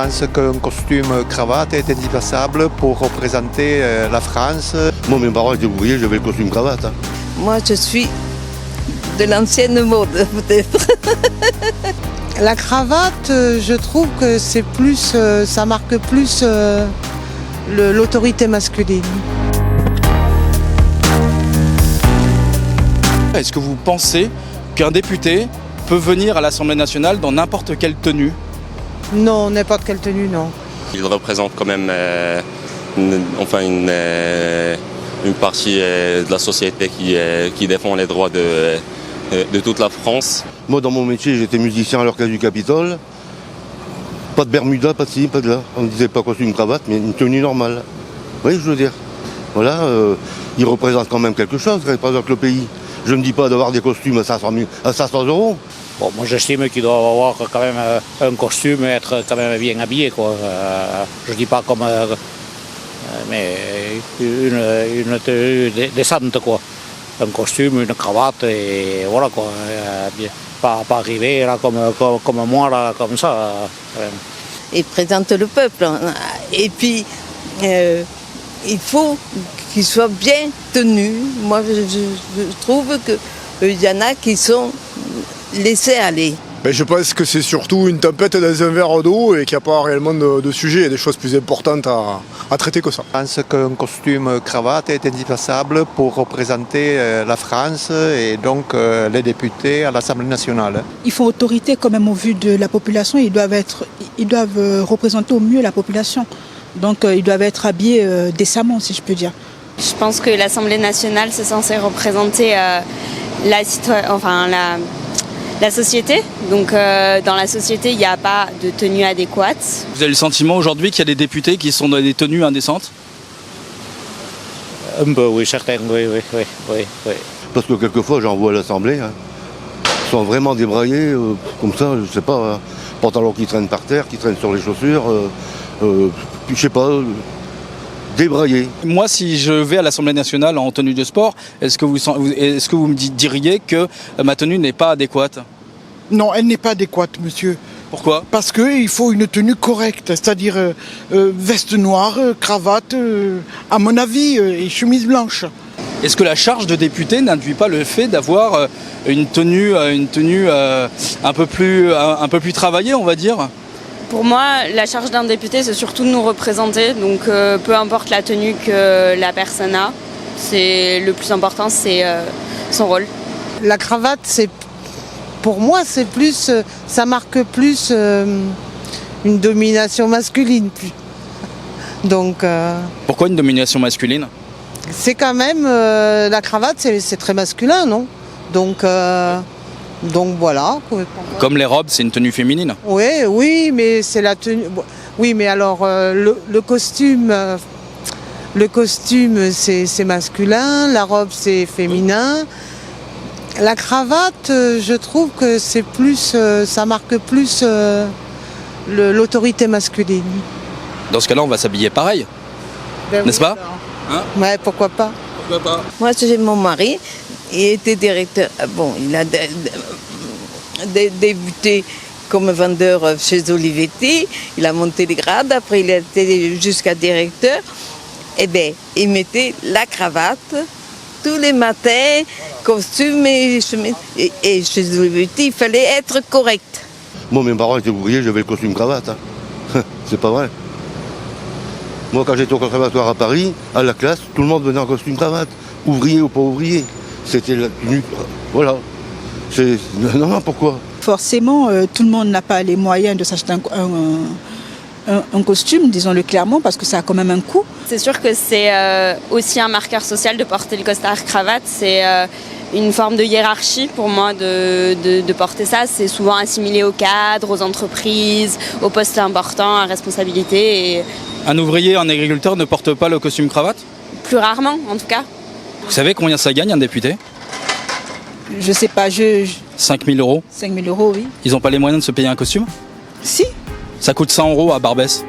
pense qu'un costume cravate est indispensable pour représenter la France. Moi, mes parents étaient ouvriers, j'avais le costume cravate. Moi, je suis de l'ancienne mode, peut-être. La cravate, je trouve que c'est plus, ça marque plus l'autorité masculine. Est-ce que vous pensez qu'un député peut venir à l'Assemblée nationale dans n'importe quelle tenue? Non, n'importe quelle tenue, non. Il représente quand même une partie de la société qui défend les droits de toute la France. Moi, dans mon métier, j'étais musicien à l'Orchestre du Capitole. Pas de Bermuda, pas de ci, pas de là. On ne disait pas costume cravate, mais une tenue normale. Vous voyez, je veux dire. Voilà, il représente quand même quelque chose, il représente le pays. Je ne dis pas d'avoir des costumes à 500 €. Bon, moi j'estime qu'il doit avoir quand même un costume et être quand même bien habillé, quoi. Je dis pas comme mais une tenue décente, quoi. Un costume, une cravate et voilà, quoi. Pas arriver là comme moi là, comme ça. Il présente le peuple. Et puis, il faut qu'il soit bien tenu. Moi, je trouve qu'il y en a qui sont laissés aller. Ben, je pense que c'est surtout une tempête dans un verre d'eau et qu'il n'y a pas réellement de sujet. Il y a des choses plus importantes à traiter que ça. Je pense qu'un costume cravate est indispensable pour représenter la France et donc les députés à l'Assemblée nationale. Ils font autorité quand même au vu de la population. Ils doivent représenter au mieux la population. Donc ils doivent être habillés décemment, si je peux dire. Je pense que l'Assemblée nationale, c'est censé représenter la société. Donc dans la société, il n'y a pas de tenue adéquate. Vous avez le sentiment aujourd'hui qu'il y a des députés qui sont dans des tenues indécentes? Un peu, oui, certains, oui. Parce que quelquefois, j'en vois à l'Assemblée. Ils sont vraiment débraillés, comme ça, je sais pas. Pantalons qui traînent par terre, qui traînent sur les chaussures. Je sais pas. Débraillé. Moi, si je vais à l'Assemblée nationale en tenue de sport, est-ce que vous me diriez que ma tenue n'est pas adéquate? Non, elle n'est pas adéquate, monsieur. Pourquoi? Parce qu'il faut une tenue correcte, c'est-à-dire veste noire, cravate, à mon avis, et chemise blanche. Est-ce que la charge de député n'induit pas le fait d'avoir une tenue un peu plus travaillée, on va dire? Pour moi, la charge d'un député, c'est surtout de nous représenter. Donc peu importe la tenue que la personne a, le plus important, c'est son rôle. La cravate, pour moi, c'est plus, ça marque plus une domination masculine. Donc, Pourquoi une domination masculine? c'est quand même, la cravate, c'est très masculin, non? Donc voilà. Comme les robes, c'est une tenue féminine. Oui, mais c'est la tenue. Oui, mais alors le costume, c'est masculin, la robe c'est féminin. La cravate, je trouve que c'est plus, ça marque plus l'autorité masculine. Dans ce cas-là, on va s'habiller pareil, n'est-ce pas? Ouais, pourquoi pas? Moi, j'ai mon mari. Il était directeur. Bon, il a débuté comme vendeur chez Olivetti. Il a monté les grades. Après, il a été jusqu'à directeur. Eh bien, il mettait la cravate tous les matins, costume et chemise. Et chez Olivetti, il fallait être correct. Moi, mes parents étaient ouvriers, j'avais le costume cravate. C'est pas vrai. Moi, quand j'étais au conservatoire à Paris, à la classe, tout le monde venait en costume cravate. Ouvrier ou pas ouvrier. C'était la tenue. Voilà. Non, pourquoi? Forcément, tout le monde n'a pas les moyens de s'acheter un costume, disons-le clairement, parce que ça a quand même un coût. C'est sûr que c'est aussi un marqueur social de porter le costard cravate. C'est une forme de hiérarchie pour moi de porter ça. C'est souvent assimilé aux cadres, aux entreprises, aux postes importants, à responsabilité. Et Un ouvrier, un agriculteur ne porte pas le costume cravate? plus rarement, en tout cas. Vous savez combien ça gagne un député? Je sais pas, 5 000 €. 5 000 €, oui. Ils n'ont pas les moyens de se payer un costume? Si. Ça coûte 100 € à Barbès.